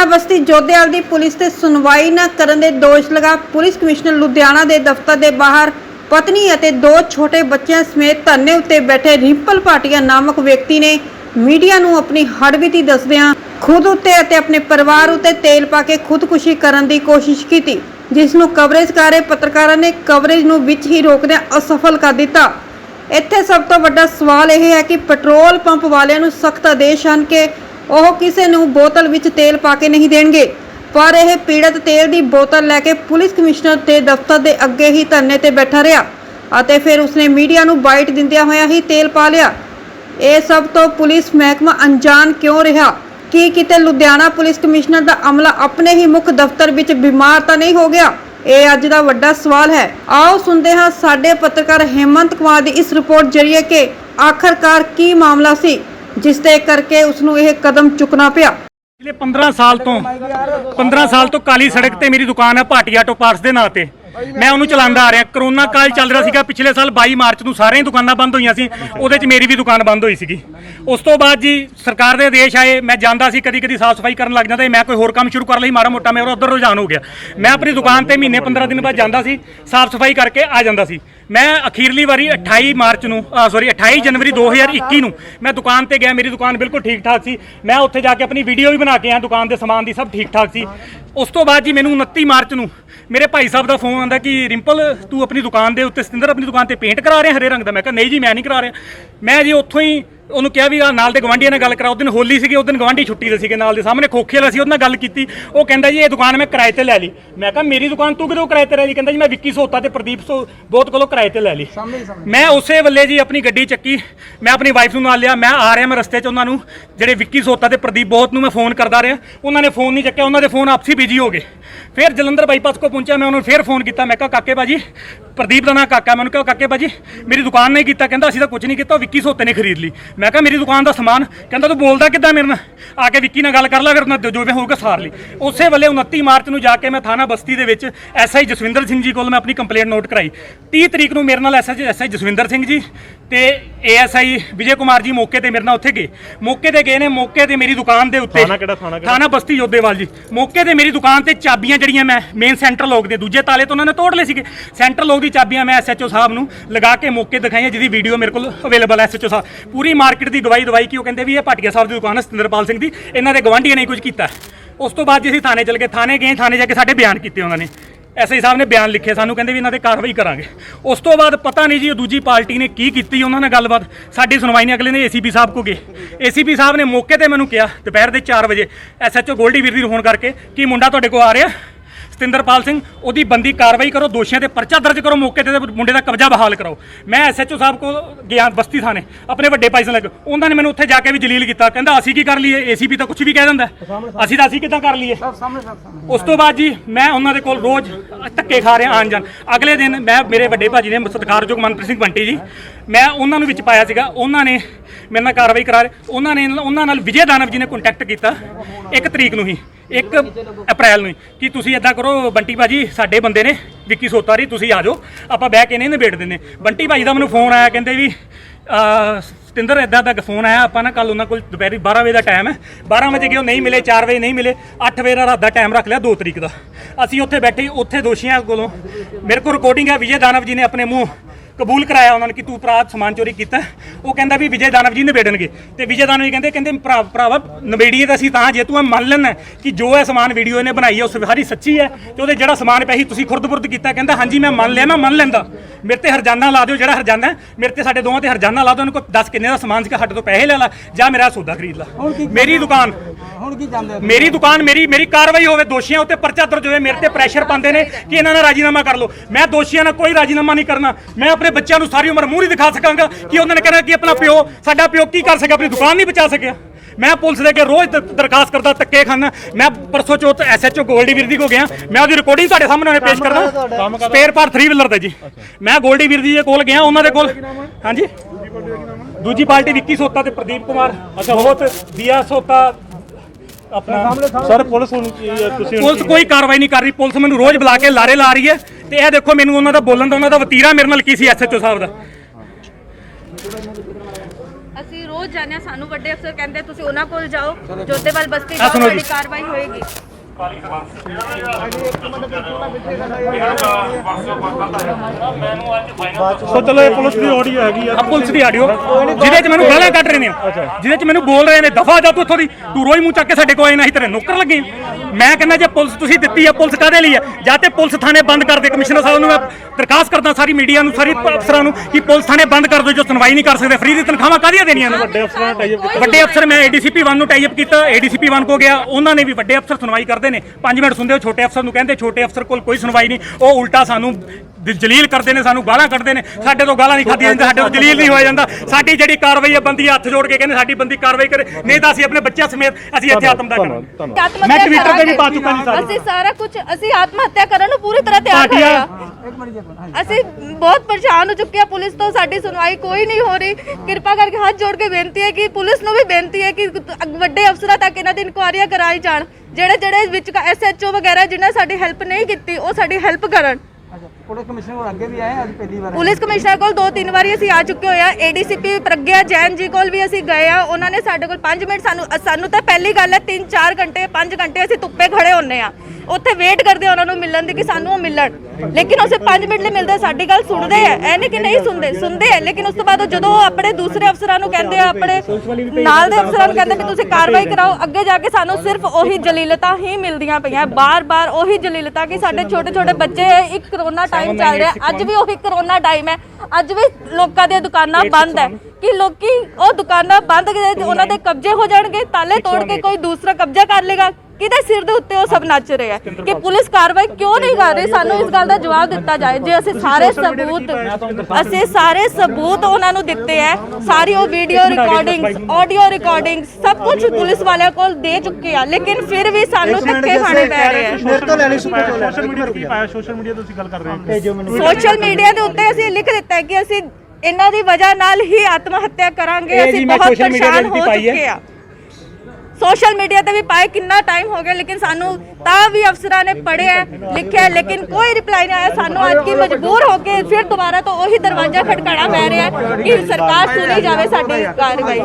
बस्ती जोधेवाल दी police ते सुनवाई न करन दे दोष लगा पुलिस कमिश्नर लुधियाना दे दफ्तर दे बाहर पत्नी अते दो छोटे बच्चों समेत धरने उत्ते बैठे रिंपल भाटिया नामक व्यक्ति ने मीडिया नूं अपनी हड़बीती दसदियां खुद उत्ते अते अपने परिवार उत्ते तेल पा के खुदकुशी करन दी कोशिश की, जिस नूं कवरेज कर रहे पत्रकारां ने कवरेज नूं विच ही रोकदियां असफल कर दिता। इत्थे सब तो वड्डा सवाल यह है कि पेट्रोल पंप वालियां नूं सख्त आदेश हन कि ਉਹ ਕਿਸੇ ਨੂੰ बोतल विच तेल पा के नहीं देणगे, पर यह पीड़ित तेल की बोतल लैके पुलिस कमिश्नर के दफ्तर के अगे ही धरने ते बैठा रहा और फिर उसने मीडिया नूं बाइट दिंदिया होया ही तेल पा लिया। यह सब तो पुलिस महकमा अनजान क्यों रहा कि किते लुधियाना पुलिस कमिश्नर का अमला अपने ही मुख्य दफ्तर विच बीमार तो नहीं हो गया? यह अज का वड्डा सवाल है। आओ सुनते हैं साडे पत्रकार हेमंत कुमार की इस रिपोर्ट जरिए कि आखिरकार की मामला सी जिस दे करके उसनू यह कदम चुकना पिया। पिछले 15 साल तो काली सड़क ते मेरी दुकान है भाटिया टो पार्ट्स के नाँ से मैं उन्होंने चलाता आ रहा। करोना काल चल रहा सीगा, पिछले साल 22 मार्च को सारे दुकाना बंद हुई सी, उहदे च मेरी भी दुकान बंद हुई सी। उस तो बाद जी सरकार के आदेश आए, मैं जाता सी कदी कदी साफ सफाई करन लग जाता, मैं कोई होर काम शुरू कर ली, माड़ा मोटा मेरा उधर रुझान हो गया। मैं अपनी दुकान पर महीने 15 दिन बाद जाता सी, साफ सफाई करके आ जाता सी। मैं अखीरली वारी 28 जनवरी 2021 ਨੂੰ मैं दुकान पर गया, मेरी दुकान बिल्कुल ठीक ठाक सी। मैं उत्थे जाके अपनी वीडियो भी बना के आया, दुकान के समान की सब ठीक ठाक सी। उस तो बाद जी मैनू 29 मार्च ਨੂੰ मेरे भाई साहब का फोन आता कि रिंपल तू अपनी दुकान के उत्ते सतिंदर अपनी दुकान पर पेंट करा रहे हरे रंग का? मैं कहा नहीं जी मैं नहीं करा रहा। मैं जी उत्थों ही ਉਹਨੂੰ ਕਿਹਾ ਵੀ ਆ ਨਾਲ ਦੇ ਗਵਾਂਢੀਆਂ ਨਾਲ ਗੱਲ ਕਰਾ। ਉਸ ਦਿਨ ਹੋਲੀ ਸੀਗੀ, ਉਸ ਦਿਨ ਗਵਾਂਢੀ ਛੁੱਟੀ ਦੇ ਸੀਗੇ, ਨਾਲ ਦੇ ਸਾਹਮਣੇ ਖੋਖੇ ਵਾਲਾ ਸੀ, ਉਹਦੇ ਨਾਲ ਗੱਲ ਕੀਤੀ। ਉਹ ਕਹਿੰਦਾ ਜੀ ਇਹ ਦੁਕਾਨ ਮੈਂ ਕਿਰਾਏ ਤੇ ਲੈ ਲਈ। ਮੈਂ ਕਿਹਾ ਮੇਰੀ ਦੁਕਾਨ ਤੂੰ ਕਿਦੋਂ ਕਿਰਾਏ ਤੇ ਲੈ ਲਈ? ਕਹਿੰਦਾ ਜੀ ਮੈਂ ਵਿੱਕੀ ਸੋਤਾ ਤੇ ਪ੍ਰਦੀਪ ਬੋਤ ਕੋਲੋਂ ਕਿਰਾਏ ਤੇ ਲੈ ਲਈ। ਮੈਂ ਉਸੇ ਵੇਲੇ ਜੀ ਆਪਣੀ ਗੱਡੀ ਚੱਕੀ, ਮੈਂ ਆਪਣੀ ਵਾਈਫ ਨੂੰ ਨਾਲ ਲਿਆ, ਮੈਂ ਆ ਰਿਹਾ, ਮੈਂ ਰਸਤੇ 'ਚ ਉਹਨਾਂ ਨੂੰ ਜਿਹੜੇ ਵਿੱਕੀ ਸੋਤਾ ਤੇ ਪ੍ਰਦੀਪ ਬੋਤ ਨੂੰ ਮੈਂ ਫੋਨ ਕਰਦਾ ਰਿਹਾ, ਉਹਨਾਂ ਨੇ ਫੋਨ ਨਹੀਂ ਚੱਕਿਆ, ਉਹਨਾਂ ਦੇ ਫੋਨ ਆਪਸੀ ਬਿਜੀ ਹੋ ਗਏ। फिर जलंधर बाईपास को पहुंचा, मैं उन्होंने फिर फोन किया, मैं कहा काके भाजी, प्रदीप का नाम काका, मैं कहा काके भाजी मेरी दुकान नहीं किया? कहता असीं तां कुछ नहीं किया, विक्की सोते ने खरीद ली। मैं कहा मेरी दुकान का समान? कहता तू बोलता किद्दां मेरे नाल? आके विक्की नाल गल कर ला, फिर जो भी होगा सार ली। उस वेले 29 मार्च को जाके मैं थाना बस्ती के SI जसविंदर सिंह जी को मैं अपनी कंप्लेंट नोट कराई। 30 तरीक को मेरे नाल SI जसविंदर सिंह जी ते ASI विजय कुमार जी मौके पर मेरे नाल उत्थे गए। मौके पर गए ने, मौके पर मेरी दुकान के उत्ते थाना बस्ती जोधेवाल जी, मौके पर मेरी दुकान से चाबियां जड़ियां मैं मेन सेंट्रल लॉक के दूजे ताले तो उन्होंने तोड़ ले सीगे, सेंट्रल लॉक की चाबियां मैं SHO साहब नूं लगा के मौके दिखाई, जिहदी वीडियो मेरे को अवेलेबल है। SHO साहब पूरी मार्केट की गवाही दवाई कि वो कहते भी ये भाटिया साहब की दुकान है सतिंदरपाल सिंह की, इन्हों के गवांढियों ने कुछ किया। उस तो बाद जी असीं थाने चल गए, थाने गए, थाने जाके साडे बयान किए, उन्होंने SI साहब ने बयान लिखे, सानू कहते भी इन्हों पर कार्रवाई करांगे। उस तो बाद पता नहीं जी दूजी पार्टी ने की की, उन्होंने गलबात साडी सुनवाई ने अगले ने ACP साहब को गए। ACP साहब ने मौके पर मैनू कहा दोपहर के 4 बजे SHO गोल्डी वीर दी फोन करके कि मुंडा तुहाडे कोल आ रहा सतिंदरपाल सिंह, ਉਹਦੀ ਬੰਦੀ कार्रवाई करो, दोषियों के परचा दर्ज करो, मौके ते मुंडे का कब्जा बहाल कराओ। मैं SHO साहब को गया बस्ती थाने अपने ਵੱਡੇ ਭਾਈ से लगे, उन्होंने मैंने उत्थे जाके भी जलील किया, कहता असी की कर लीए, ACP तो कुछ भी कह दिंदा, असी तो असी किदां कर लीए। उस तो बाद जी मैं उन्होंने कोल रोज़ धक्के खा रहा आन जान। अगले दिन मैं मेरे ਵੱਡੇ भाजी ने सत्कारयोग मनप्रीत सिंह बंटी जी, मैं उन्होंने विच पाया सीगा, उन्होंने मेरे नाल कार्रवाई करा रहे, उन्होंने विजय दानव जी ने कॉन्टैक्ट किया 1 तरीक ਨੂੰ ही 1 अप्रैल ਨੂੰ कि तुसीं इदां करो बंटी भाजी साडे बंदे ने विक्की सोता री, तुसीं आ जाओ आपां बैठ के इन्हें निबेड़ दिंदे। बंटी भाजी का मैनूं फोन आया, कहते भी सतिंदर इदां दा फोन आया, आपां ना कल उन्हां कोल दोपहरी 12 बजे का टाइम है, 12 बजे गए नहीं मिले, 4 बजे नहीं मिले, 8 बजे रात का टाइम रख लिया 2 तरीक का। असीं उत्थे बैठे, उत्थे दोषियों कोलों मेरे को रिकॉर्डिंग है, विजय दानव जी ने अपने मूँह कबूल कराया उन्होंने कि तू भरा समान चोरी किया। वो कहता भी विजय दानव जी निबेड़नगे, तो विजय दानव जी कहते भरावा नबेड़ीए तो असीं तां जे तू मान लेना कि जो है समान वीडियो इन्हें बनाई है उस सारी सच्ची है, तो वो जो समान पे ही तुसीं खुरद-बुरद किया। कहता हाँ जी मैं मान लिया, मैं मान लेंदा, मेरे ते हरजाना ला दो, जो हरजाना है मेरे ते साडे दोवां ते हरजाना ला दो, उनको 10 किन्ने का समान सीगा, साडे तो पैसे ले ला, जा मेरा सौदा खरीद ला। मेरी दुकान मेरी कार्रवाई होवे, दोषियों उत्ते परचा दर्ज होवे, मेरे ते प्रैशर पाते हैं कि इन्हां नाल राजीनामा कर लो। मैं दोषियों नाल कोई राजीनामा नहीं करना, मैं अपने बच्चों को सारी उम्र मूँह नहीं दिखा सकांगा कि उन्होंने कहना कि अपना प्यो साडा प्यो की कर सके, अपनी दुकान नहीं बचा सकिया। मैं पुलिस दे के रोज़ दरखास्त करता, धक्के खाना। मैं परसों चौथ SHO गोल्डी वीर दी को गया, मैं उसकी रिकॉर्डिंग तुहाडे सामने पेश करदा, स्पेयर पार्ट 3 व्हीलर दे जी। मैं गोल्डी वीर दी कोल गया, उन्होंने कोल हाँ जी दूजी पार्टी विक्की सोता ते प्रदीप कुमार, अच्छा बहुत दिया सोता अपना सर पुलिस कोई कार्रवाई नहीं कर रही। पुलिस मैंने रोज़ बुला के लारे ला रही है, तो यह देखो मैंने उन्होंने बोलन का वतीरा मेरे नाल की सी SHO साहब का। ਅਸੀਂ ਰੋਜ਼ ਜਾਂਦੇ ਹਾਂ, ਸਾਨੂੰ ਵੱਡੇ ਅਫਸਰ ਕਹਿੰਦੇ ਤੁਸੀਂ ਉਹਨਾਂ ਕੋਲ ਜਾਓ, ਜੋਧੇਵਾਲ ਬਸਤੀ ਆਹ ਜਾਓ, ਸੁਣੋ ਤੁਹਾਡੀ ਜੀ। ਕਾਰਵਾਈ ਹੋਏਗੀ। ਸੋ ਚਲੋ ਇਹ ਪੁਲਿਸ ਦੀ ਆਡੀਓ ਹੈਗੀ ਆ। ਪੁਲਿਸ ਦੀ ਆਡੀਓ ਜਿਹਦੇ 'ਚ ਮੈਨੂੰ ਗਾਲਾਂ ਕੱਢ ਰਹੇ ਨੇ, ਜਿਹਦੇ 'ਚ ਮੈਨੂੰ ਬੋਲ ਰਹੇ ਨੇ ਦਫਾ ਜਾ ਤੂੰ ਇੱਥੋਂ ਦੀ, ਤੂੰ ਰੋਜ਼ ਮੂੰਹ ਚੱਕ ਕੇ ਸਾਡੇ ਕੋਲ ਆਏ ਨਾ, ਅਸੀਂ ਤੇਰੇ ਨੌਕਰ ਲੱਗੇ। ਮੈਂ ਕਹਿੰਦਾ ਜੇ ਪੁਲਿਸ ਤੁਸੀਂ ਦਿੱਤੀ ਆ, ਪੁਲਿਸ ਕਾਹਦੇ ਲਈ ਆ? ਜਾਂ ਤੇ ਪੁਲਿਸ ਥਾਣੇ ਬੰਦ ਕਰ ਦੇ। ਕਮਿਸ਼ਨਰ ਸਾਹਿਬ ਨੂੰ ਮੈਂ ਦਰਖਾਸਤ ਕਰਦਾ, ਸਾਰੀ ਮੀਡੀਆ ਨੂੰ, ਸਾਰੇ ਅਫਸਰਾਂ ਨੂੰ, ਕਿ ਪੁਲਿਸ ਥਾਣੇ ਬੰਦ ਕਰ ਦਿਓ। ਜੋ ਸੁਣਵਾਈ ਨਹੀਂ ਕਰ ਸਕਦੇ, ਫ੍ਰੀ ਦੀ ਤਨਖਾਹਾਂ ਕਾਹਦੀਆਂ ਦੇਣੀਆਂ ਨੇ? ਵੱਡੇ ਅਫਸਰਾਂ ਨਾਲ ਟਾਈ ਅਪ ਵੱਡੇ ਅਫਸਰ ਮੈਂ ADCP 1 ਨੂੰ ਟਾਈ ਅਪ ਕੀਤਾ, ADCP 1 ਕੋ ਗਿਆ, ਉਹਨਾਂ ਨੇ ਵੀ ਵੱਡੇ ਅਫਸਰ ਸੁਣਵਾਈ ਕਰਦੇ ਨੇ, 5 ਮਿੰਟ ਸੁਣਦੇ ਹੋ, ਛੋਟੇ ਅਫਸਰ ਨੂੰ ਕਹਿੰਦੇ, ਛੋਟੇ ਅਫਸਰ ਕੋਲ ਕੋਈ ਸੁਣਵਾਈ ਨਹੀਂ, ਉਹ ਉਲਟਾ ਸਾਨੂੰ ਜਲੀਲ ਕਰਦੇ ਨੇ, ਸਾਨੂੰ ਗਾਲਾਂ ਕੱਢਦੇ ਨੇ। ਸਾਡੇ ਤੋਂ ਗਾਲਾਂ ਨਹੀਂ ਖਾਧੀਆਂ ਜਾਂਦੀਆਂ, ਸਾਡੇ ਤੋਂ ਜਲੀਲ ਨਹੀਂ ਹੋਇਆ ਜਾਂਦਾ। ਸਾਡੀ ਜਿਹੜੀ ਕਾਰਵਾਈ ਹੈ, ਬੰਦੀ ਹੱਥ ਜੋੜ ਕੇ ਕਹਿੰਦੇ ਸਾਡੀ ਬੰਦੀ ਕਾਰਵਾਈ ਕਰੇ, ਨਹੀਂ ਤਾਂ ਅਸੀਂ ਆਪਣੇ ਬੱਚਿਆਂ ਸਮੇਤ ਅਸੀਂ ਇੱਥੇ ਆਤਮ ਦਾ ਕਰਾਂਗੇ। ਮੈਂ ਟਵਿੱਟਰ ਤੇ ਵੀ ਪਾ ਚੁੱਕਾ ਜੀ ਸਾਰਾ। ਅਸੀਂ ਸਾਰਾ ਕੁਝ, ਅਸੀਂ ਆਤਮ ਹੱਤਿਆ ਕਰਨ ਨੂੰ ਪੂਰੀ ਤਰ੍ਹਾਂ ਤਿਆਰ ਖੜੇ ਆ। ਅਸੀਂ ਬਹੁਤ ਪਰੇਸ਼ਾਨ ਹੋ ਚੁੱਕੇ ਆ ਪੁਲਿਸ ਤੋਂ, ਸਾਡੀ ਸੁਣਵਾਈ ਕੋਈ ਨਹੀਂ ਹੋ ਰਹੀ। ਕਿਰਪਾ ਕਰਕੇ ਹੱਥ ਜੋੜ ਕੇ ਬੇਨਤੀ ਹੈ ਕਿ ਪੁਲਿਸ ਨੂੰ ਵੀ ਬੇਨਤੀ ਹੈ ਕਿ ਵੱਡੇ ਅਫਸਰਾਂ ਤੱਕ ਇਹਨਾਂ ਦੀ ਇਨਕੁਆਇਰੀਆਂ ਕਰਾਈ ਜਾਣ। ਜਿਹੜੇ ਵਿੱਚ SHO ਵਗੈਰਾ ਜਿਨ੍ਹਾਂ ਸਾਡੀ ਹੈਲਪ ਨਹੀਂ ਕੀਤੀ, ਉਹ ਸਾਡੀ ਹੈਲਪ ਕਰਨ। ਪੁਲਿਸ ਕਮਿਸ਼ਨਰ ਕੋਲ ਅੱਗੇ ਵੀ ਆਏ, ਅੱਜ ਪਹਿਲੀ ਵਾਰ ਪੁਲਿਸ ਕਮਿਸ਼ਨਰ ਕੋਲ 2-3 ਵਾਰੀ ਅਸੀਂ ਆ ਚੁੱਕੇ ਹੋਏ ਆ। ADCP ਪ੍ਰਗਿਆ ਜੈਨ ਜੀ ਕੋਲ ਵੀ ਅਸੀਂ ਗਏ ਆ, ਉਹਨਾਂ ਨੇ ਸਾਡੇ ਕੋਲ 5 ਮਿੰਟ ਸਾਨੂੰ ਤਾਂ ਪਹਿਲੀ ਗੱਲ ਹੈ 3-4 ਘੰਟੇ 5 ਘੰਟੇ ਅਸੀਂ ਧੁੱਪੇ ਖੜੇ ਹੁੰਨੇ ਆ, ਉੱਥੇ ਵੇਟ ਕਰਦੇ ਆ ਉਹਨਾਂ ਨੂੰ ਮਿਲਣ ਦੀ ਕਿ ਸਾਨੂੰ ਉਹ ਮਿਲਣ, ਲੇਕਿਨ ਉਸੇ 5 ਮਿੰਟ ਲਈ ਮਿਲਦੇ, ਸਾਡੀ ਗੱਲ ਸੁਣਦੇ ਆ, ਐ ਨਹੀਂ ਕਿ ਨਹੀਂ ਸੁਣਦੇ ਆ। ਲੇਕਿਨ ਉਸ ਤੋਂ ਬਾਅਦ ਜਦੋਂ ਉਹ ਆਪਣੇ ਦੂਸਰੇ ਅਫਸਰਾਂ ਨੂੰ ਕਹਿੰਦੇ ਆ, ਆਪਣੇ ਨਾਲ ਦੇ ਅਫਸਰਾਂ ਨੂੰ ਕਹਿੰਦੇ ਵੀ ਤੁਸੀਂ ਕਾਰਵਾਈ ਕਰਾਓ, ਅੱਗੇ ਜਾ ਕੇ ਸਾਨੂੰ ਸਿਰਫ ਉਹੀ ਜਲੀਲਤਾ ਹੀ ਮਿਲਦੀਆਂ ਪਈਆਂ, ਬਾਰ-ਬਾਰ ਉਹੀ ਜਲੀਲਤਾ ਕਿ ਸਾਡੇ ਛੋਟੇ-ਛੋਟੇ ਬੱਚੇ, ਇੱਕ ਕਰੋਨਾ ਟਾਈਮ ਚੱਲ ਰਿਹਾ, ਅੱਜ ਵੀ ਉਹੀ ਕਰੋਨਾ ਟਾਈਮ ਹੈ, ਅੱਜ ਵੀ ਲੋਕਾਂ ਦੀਆਂ ਦੁਕਾਨਾਂ ਬੰਦ ਹੈ ਕਿ ਲੋਕੀ ਉਹ ਦੁਕਾਨਾਂ ਬੰਦ, ਉਹਨਾਂ ਦੇ ਕਬਜ਼ੇ ਹੋ ਜਾਣਗੇ, ਤਾਲੇ ਤੋੜ ਕੇ ਕੋਈ ਦੂਸਰਾ ਕਬਜ਼ਾ ਕਰ ਲੇਗਾ। ਕਿਹਦੇ ਸਿਰ ਦੇ ਉੱਤੇ ਉਹ ਸਭ ਨੱਚ ਰਹੇ ਆ ਕਿ ਪੁਲਿਸ ਕਾਰਵਾਈ ਕਿਉਂ ਨਹੀਂ ਕਰ ਰਹੀ? ਸਾਨੂੰ ਇਸ ਗੱਲ ਦਾ ਜਵਾਬ ਦਿੱਤਾ ਜਾਏ। ਜੇ ਅਸੀਂ ਸਾਰੇ ਸਬੂਤ ਉਹਨਾਂ ਨੂੰ ਦਿੱਤੇ ਹੈ, ਸਾਰੀ ਉਹ ਵੀਡੀਓ ਰਿਕਾਰਡਿੰਗਸ, ਆਡੀਓ ਰਿਕਾਰਡਿੰਗਸ, ਸਭ ਕੁਝ ਪੁਲਿਸ ਵਾਲਿਆਂ ਕੋਲ ਦੇ ਚੁੱਕੇ ਆ, ਲੇਕਿਨ ਫਿਰ ਵੀ ਸਾਨੂੰ ਧੱਕੇ ਖਾਣੇ ਪੈ ਰਹੇ ਆ। ਸੋਸ਼ਲ ਮੀਡੀਆ ਤੇ ਕੀ ਪਾਇਆ? ਸੋਸ਼ਲ ਮੀਡੀਆ ਤੁਸੀਂ ਗੱਲ ਕਰ ਰਹੇ ਹੋ। ਸੋਸ਼ਲ ਮੀਡੀਆ ਦੇ ਉੱਤੇ ਅਸੀਂ ਲਿਖ ਦਿੱਤਾ ਹੈ ਕਿ ਅਸੀਂ ਇਹਨਾਂ ਦੀ ਵਜ੍ਹਾ ਨਾਲ ਹੀ ਆਤਮ ਹੱਤਿਆ ਕਰਾਂਗੇ। ਅਸੀਂ ਬਹੁਤ ਪਰੇਸ਼ਾਨ ਹੋ ਚੁੱਕੇ ਆ। ਸੋਸ਼ਲ ਮੀਡੀਆ ਤੇ ਵੀ ਪਾਏ, ਕਿੰਨਾ ਟਾਈਮ ਹੋ ਗਿਆ, ਲੇਕਿਨ ਸਾਨੂੰ ਤਾਂ ਵੀ ਅਫਸਰਾਂ ਨੇ ਪੜ੍ਹਿਆ ਲਿਖਿਆ, ਲੇਕਿਨ ਕੋਈ ਰਿਪਲਾਈ ਨਹੀਂ ਆਇਆ। ਸਾਨੂੰ ਅੱਜ ਕੀ ਮਜਬੂਰ ਹੋ ਕੇ ਫਿਰ ਦੁਬਾਰਾ ਤੋਂ ਉਹੀ ਦਰਵਾਜ਼ਾ ਖਟਕਾਣਾ ਪੈ ਰਿਹਾ ਕਿ ਸਰਕਾਰ ਸੁਣੀ ਜਾਵੇ ਸਾਡੀ ਕਾਰਵਾਈ।